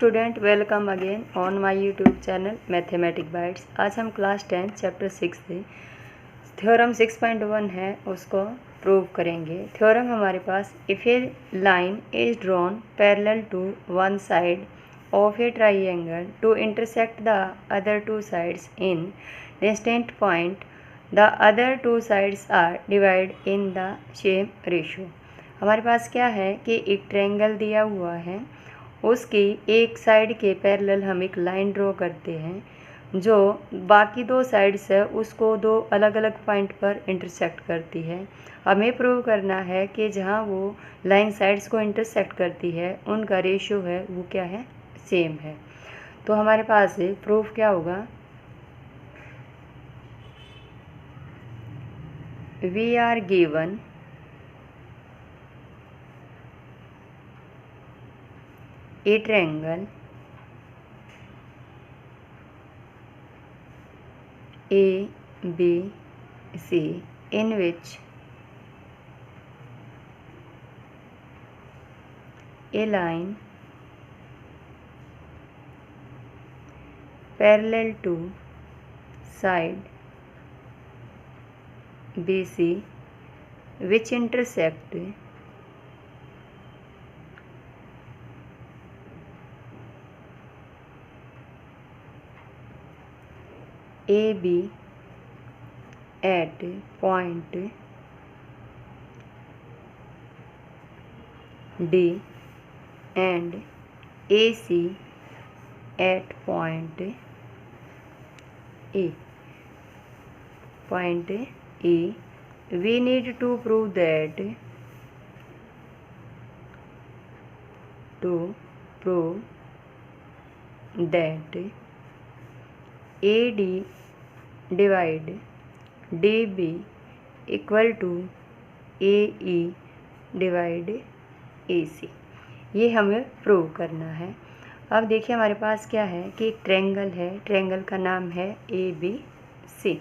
Student, welcome again on my YouTube channel mathematic bytes. आज हम class 10 chapter 6 से theorem 6.1 है उसको प्रूव करेंगे। थ्योरम हमारे पास, if a line is drawn parallel to one side of a triangle to intersect the other two sides in distant point, the other two sides are divide in the same ratio. हमारे पास क्या है कि एक triangle दिया हुआ है, उसकी एक साइड के पैरेलल हम एक लाइन ड्रॉ करते हैं जो बाकी दो साइड्स है उसको दो अलग अलग पॉइंट पर इंटरसेक्ट करती है। हमें प्रूव करना है कि जहाँ वो लाइन साइड्स को इंटरसेक्ट करती है उनका रेशियो है वो क्या है, सेम है। तो हमारे पास प्रूफ क्या होगा, we are given a triangle A B C in which a line parallel to side BC which intersect AB at point D and AC at point E. Point E, we need to prove that AD divide DB equal to AE divide AC। ये हमें prove करना है। अब देखिए हमारे पास क्या है कि एक ट्रायंगल है, ट्रायंगल का नाम है ABC।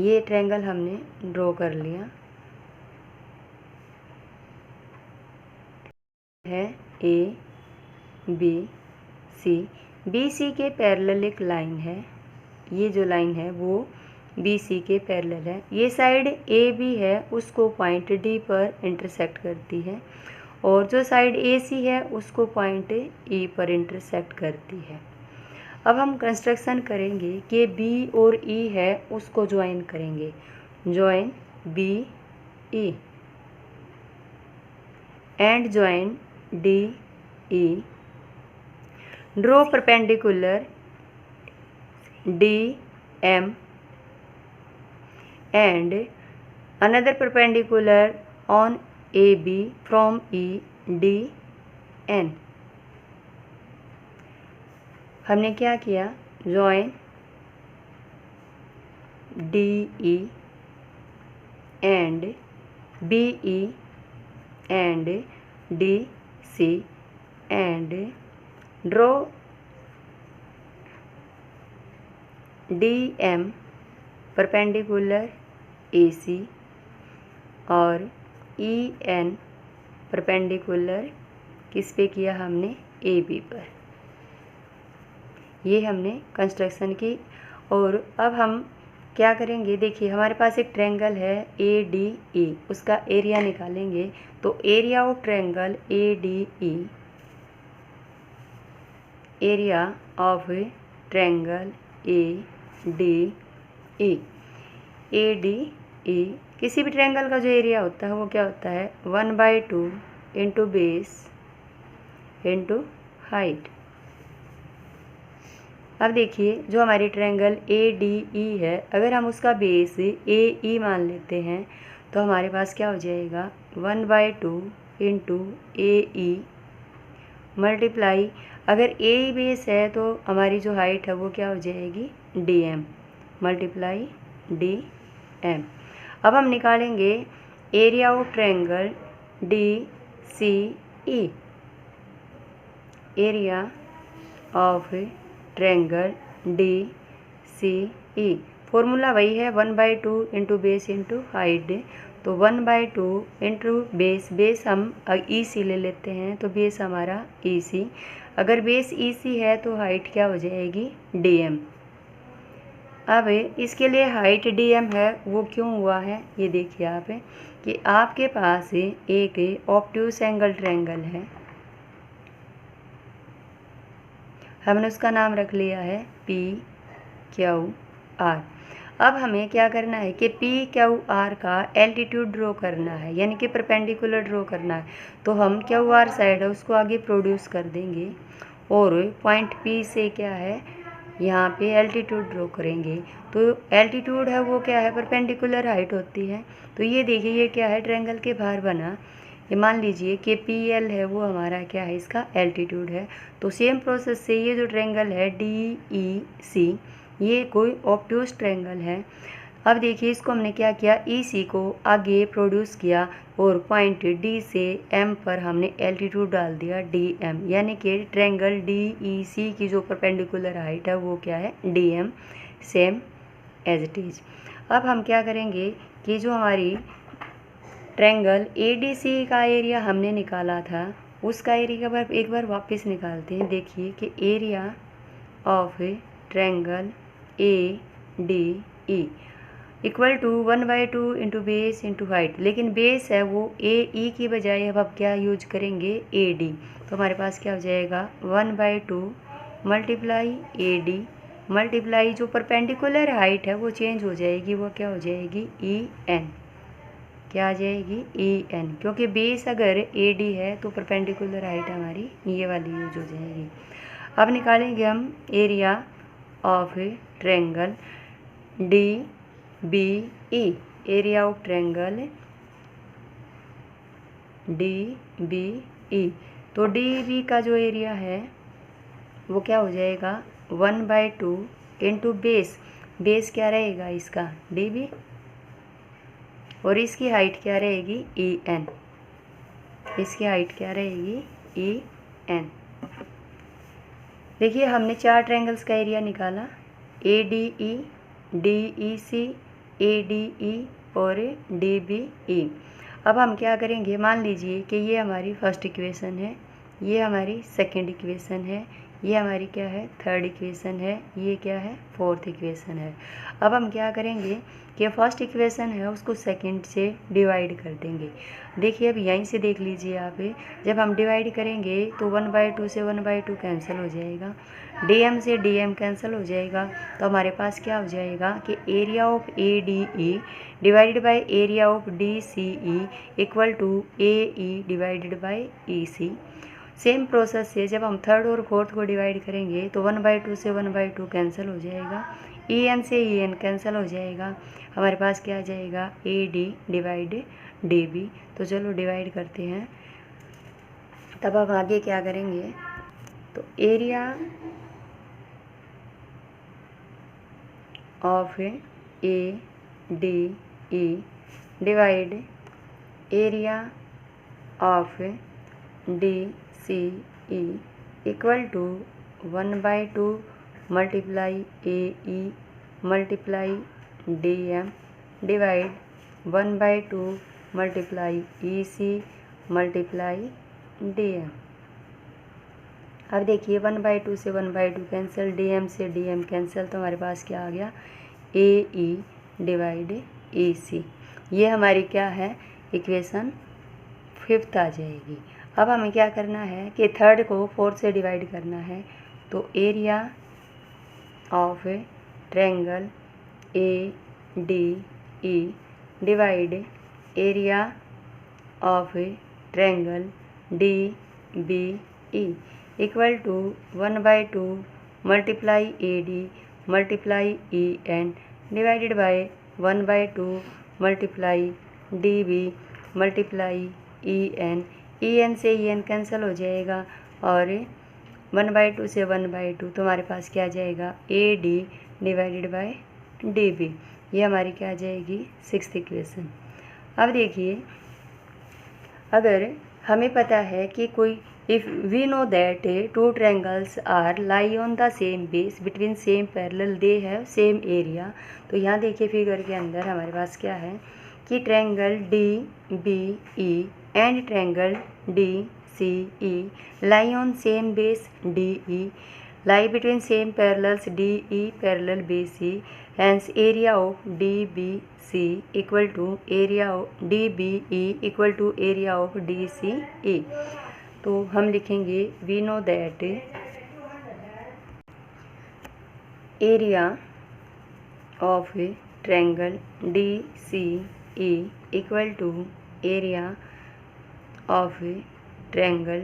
ये ट्रायंगल हमने ड्रॉ कर लिया है ABC। BC के पैरेलल एक लाइन है, ये जो लाइन है वो BC के पैरेलल है। ये साइड AB है उसको पॉइंट D पर इंटरसेक्ट करती है और जो साइड AC है उसको पॉइंट E पर इंटरसेक्ट करती है। अब हम कंस्ट्रक्शन करेंगे कि B और E है उसको ज्वाइन करेंगे। Join BE and join DE। Draw perpendicular DM and another perpendicular on AB from EDN। हमने क्या किया, join DE and BE and DC and draw DM perpendicular AC और EN परपेंडिकुलर किस पे किया हमने, AB पर। ये हमने कंस्ट्रक्शन की। और अब हम क्या करेंगे, देखिए हमारे पास एक ट्रायंगल है ADE, उसका एरिया निकालेंगे। तो area of triangle ADE, area of triangle ADE किसी भी ट्रायंगल का जो एरिया होता है वो क्या होता है, 1/2 इंटू बेस इंटू हाइट। अब देखिए जो हमारी ट्रायंगल ADE है, अगर हम उसका बेस AE मान लेते हैं तो हमारे पास क्या हो जाएगा, 1/2 इंटू AE मल्टीप्लाई, अगर AE बेस है तो हमारी जो हाइट है वो क्या हो जाएगी, DM मल्टीप्लाई DM। अब हम निकालेंगे area of triangle DCE। Area of triangle DCE formula वही है, 1/2 इंटू बेस इंटू हाइट। तो 1/2 इंटू बेस, बेस हम EC ले लेते हैं, तो बेस हमारा EC। अगर बेस EC है तो हाइट क्या हो जाएगी DM। अब इसके लिए हाइट DM है, वो क्यों हुआ है ये देखिए आप कि आपके पास एक ऑब्ट्यूस एंगल ट्रायंगल है, हमने उसका नाम रख लिया है PQR। अब हमें क्या करना है कि PQR का एल्टीट्यूड ड्रॉ करना है, यानी कि परपेंडिकुलर ड्रॉ करना है। तो हम QR साइड है उसको आगे प्रोड्यूस कर देंगे और पॉइंट P से क्या है यहाँ पे एल्टीट्यूड ड्रॉ करेंगे। तो एल्टीट्यूड है वो क्या है परपेंडिकुलर हाइट होती है। तो ये देखिए ये क्या है ट्रायंगल के बाहर बना, ये मान लीजिए कि PL है वो हमारा क्या है इसका एल्टीट्यूड है। तो सेम प्रोसेस से ये जो ट्रायंगल है DEC ये कोई ऑब्ट्यूस ट्रायंगल है। अब देखिए इसको हमने क्या किया EC को आगे प्रोड्यूस किया और पॉइंट D से M पर हमने एल्टीट्यूड डाल दिया DM, यानी कि ट्रायंगल DEC की जो परपेंडिकुलर हाइट है वो क्या है DM, same as it is. अब हम क्या करेंगे कि जो हमारी ट्रायंगल ADC का एरिया हमने निकाला था उसका एरिया एक बार वापस निकालते हैं। देखिए कि area of triangle ADE equal to 1/2 into base into height, लेकिन बेस है वो AE की बजाय अब आप क्या यूज करेंगे AD। तो हमारे पास क्या हो जाएगा 1/2 मल्टीप्लाई AD मल्टीप्लाई जो परपेंडिकुलर हाइट है वो चेंज हो जाएगी, वो क्या हो जाएगी EN। क्या आ जाएगी EN, क्योंकि बेस अगर AD है तो परपेंडिकुलर हाइट हमारी ये वाली यूज हो जाएगी। अब निकालेंगे हम area of triangle DBE, area of triangle DBE। तो DB का जो एरिया है वो क्या हो जाएगा 1/2 इंटू बेस, बेस क्या रहेगा इसका DB और इसकी हाइट क्या रहेगी EN, इसकी हाइट क्या रहेगी EN। देखिए हमने 4 ट्रायंगल्स का एरिया निकाला ADE, DEC, ADE और DBE। अब हम क्या करेंगे, मान लीजिए कि ये हमारी फर्स्ट इक्वेशन है, ये हमारी सेकंड इक्वेशन है, ये हमारी क्या है थर्ड इक्वेशन है, ये क्या है फोर्थ इक्वेशन है। अब हम क्या करेंगे कि फर्स्ट इक्वेशन है उसको सेकंड से डिवाइड कर देंगे। देखिए अब यहीं से देख लीजिए आप, जब हम डिवाइड करेंगे तो 1/2 से 1/2 कैंसिल हो जाएगा, DM से DM कैंसिल हो जाएगा। तो हमारे पास क्या हो जाएगा कि area of ADE divided by area of DCE equal to AE divided by EC। Same process से जब हम थर्ड और फोर्थ को डिवाइड करेंगे तो 1/2 से 1/2 कैंसिल हो जाएगा, EN से EN कैंसिल हो जाएगा, हमारे पास क्या आ जाएगा AD डिवाइड DB। तो चलो डिवाइड करते हैं। तब हम आगे क्या करेंगे, तो area of ADE divide area of DCE equal to 1/2 multiply AE multiply DM divide 1/2 multiply EC multiply DM। अब देखिए 1/2 से 1/2 कैंसिल, DM से DM कैंसिल, तो हमारे पास क्या आ गया AE डिवाइड EC। ये हमारी क्या है इक्वेशन 5th आ जाएगी। अब हमें क्या करना है कि थर्ड को फोर्थ से डिवाइड करना है। तो area of triangle ADE divide area of triangle DBE equal to 1/2 multiply AD multiply EN divided by 1/2 multiply DB multiply EN से EN कैंसिल हो जाएगा और 1/2 से 1/2 तो हमारे पास क्या आ जाएगा AD डिवाइडेड बाय DB। ये हमारी क्या आ जाएगी 6th इक्वेशन। अब देखिए अगर हमें पता है कि कोई if we know that 2 triangles are lie on the same base between same parallel they have same area. तो यहाँ देखिए फिगर के अंदर हमारे पास क्या है कि triangle D B E and triangle D C E lie on same base DE, lie between same parallels DE parallel BC, hence area of DBC equal to area of DBE equal to area of DCE। तो हम लिखेंगे we know that area of triangle DCE equal to area of triangle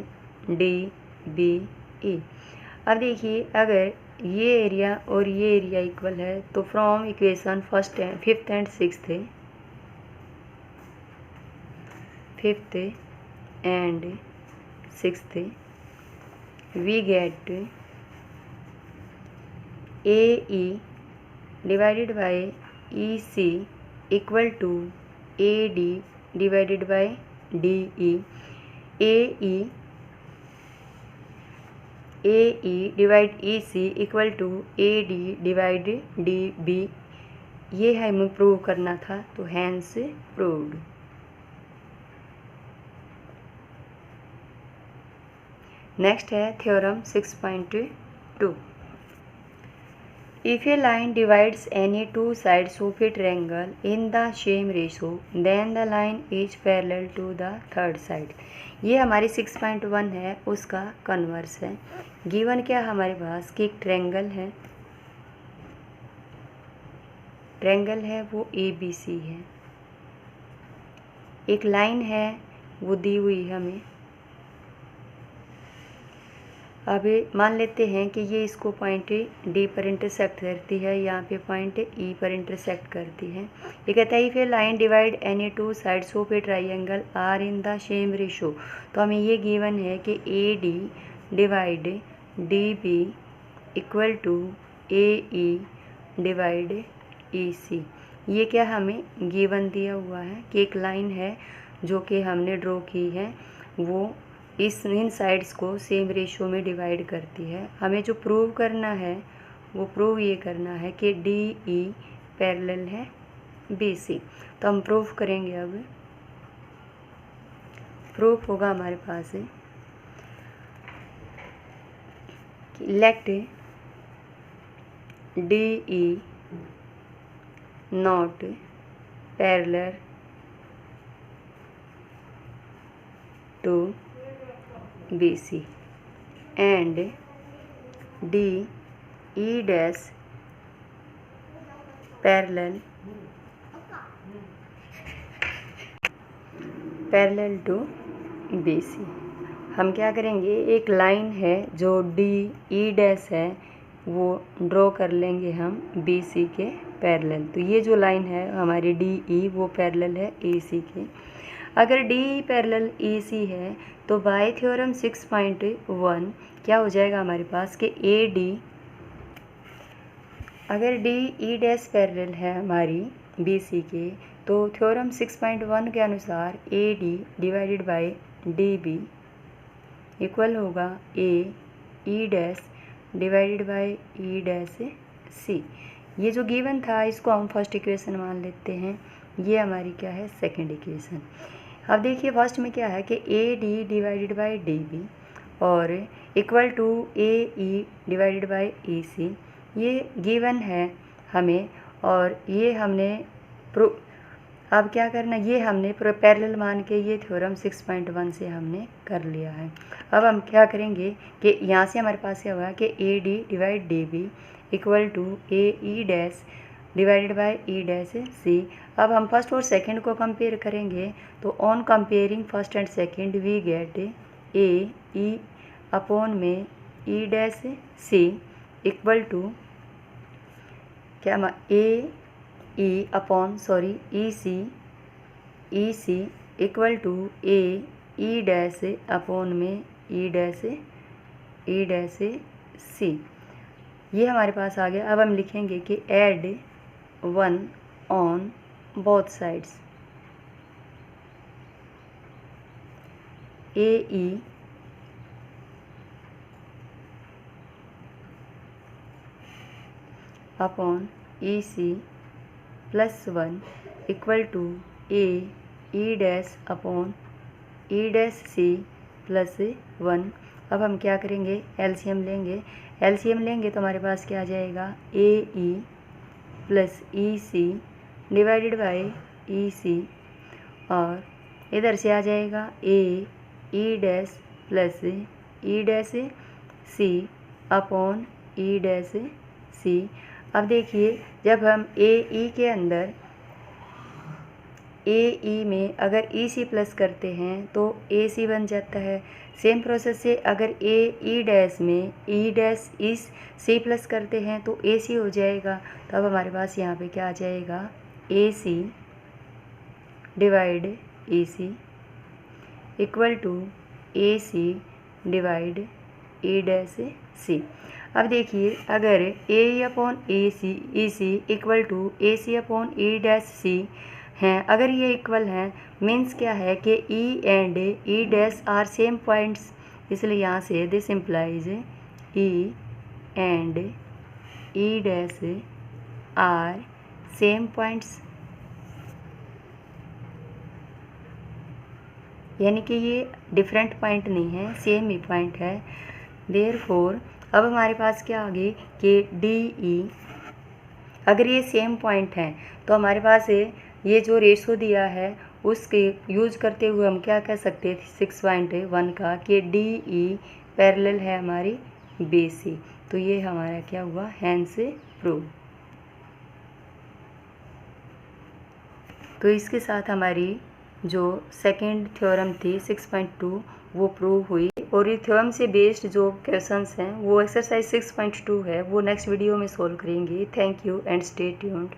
DBE। अब देखिए, अगर ये area और ये area equal है तो from equation fifth and sixth we get AE divided by EC equal to AD divided by DE। AE divide EC equal to AD divide DB। ये हमें प्रूव करना था, तो हैंस प्रूव्ड। नेक्स्ट है theorem 6.2। If a line divides any two sides of a triangle in the same ratio, then the line is parallel to the third side। ये हमारी 6.1 है, उसका कन्वर्स है। गिवन क्या हमारे पास कि एक ट्रायंगल है वो ABC है, एक लाइन है वो दी हुई है हमें। अभी मान लेते हैं कि ये इसको पॉइंट D पर इंटरसेक्ट करती है, यहाँ पे पॉइंट E पर इंटरसेक्ट करती है। ये कहता है if a line divide any two sides of a triangle are in the same ratio, तो हमें ये गिवन है कि AD divide DB equal to AE divide EC। ये क्या हमें गिवन दिया हुआ है कि एक लाइन है जो कि हमने ड्रॉ की है, वो इन साइड्स को सेम रेशियो में डिवाइड करती है। हमें जो प्रूव करना है वो प्रूव ये करना है कि DE पैरेलल है BC। तो हम प्रूव करेंगे। अब प्रूफ होगा हमारे पास है कि let DE not parallel to BC and DE dash parallel to BC। हम क्या करेंगे, एक लाइन है जो DE डैश है वो ड्रॉ कर लेंगे हम BC के पैरेलल। तो ये जो लाइन है हमारी DE वो पैरेलल है AC के। अगर DE पैरेलल EC है तो बाय थ्योरम 6.1 क्या हो जाएगा हमारे पास कि AD, अगर DE डैश पैरेलल है हमारी BC के, तो थ्योरम 6.1 के अनुसार AD divided by DB equal होगा AE dash divided by E dash C। ये जो गिवन था इसको हम फर्स्ट इक्वेशन मान लेते हैं, ये हमारी क्या है सेकंड इक्वेशन। अब देखिए फर्स्ट में क्या है कि AD डिवाइडेड बाय DB और equal to AE divided by EC, ये गिवन है हमें। और ये हमने अब क्या करना, ये हमने पैरेलल मान के ये थ्योरम 6.1 से हमने कर लिया है। अब हम क्या करेंगे कि यहाँ से हमारे पास क्या होगा कि AD divide DB equal to AE dash divided by E dash C। अब हम फर्स्ट और सेकंड को कंपेयर करेंगे, तो on comparing first and second we get AE upon में E dash C equal to क्या AE upon EC equal to AE dash upon में E dash C। ये हमारे पास आ गया। अब हम लिखेंगे कि add 1 on both sides AE upon EC plus 1 equal to A E dash upon E dash C plus 1। अब हम क्या करेंगे, एलसीएम लेंगे। एलसीएम लेंगे तो हमारे पास क्या आ जाएगा, A E plus E C divided by E C, और इधर से आ जाएगा A E dash plus E dash C upon E dash C. अब देखिए, जब हम ए ई के अंदर ए ई में अगर ई सी प्लस करते हैं तो ए सी बन जाता है। सेम प्रोसेस से अगर ए ई डैश में ई डैश इस सी प्लस करते हैं तो ए सी हो जाएगा। तो अब हमारे पास यहाँ पे क्या आ जाएगा, A C divide E C equal to A C divide E dash C. अब देखिए, अगर A upon A C equal to A C upon E dash C हैं, अगर ये इक्वल हैं मीन्स क्या है कि E and E dash are same points, इसलिए यहाँ से this implies E and E dash are same points, यानी कि ये डिफरेंट पॉइंट नहीं है, सेम ही पॉइंट है। देयरफॉर अब हमारे पास क्या आ गई कि डी ई, अगर ये सेम पॉइंट हैं तो हमारे पास ये जो रेशो दिया है उसके यूज करते हुए हम क्या कह सकते हैं 6.1 का कि डी ई पैरेलल है हमारी बी सी। तो ये हमारा क्या हुआ, हैंस प्रूव। तो इसके साथ हमारी जो सेकंड थ्योरम थी 6.2 वो प्रूव हुई, और ये थ्योरम से बेस्ड जो क्वेश्चंस हैं वो एक्सरसाइज 6.2 है, वो नेक्स्ट वीडियो में सोल्व करेंगे। Thank you and stay tuned.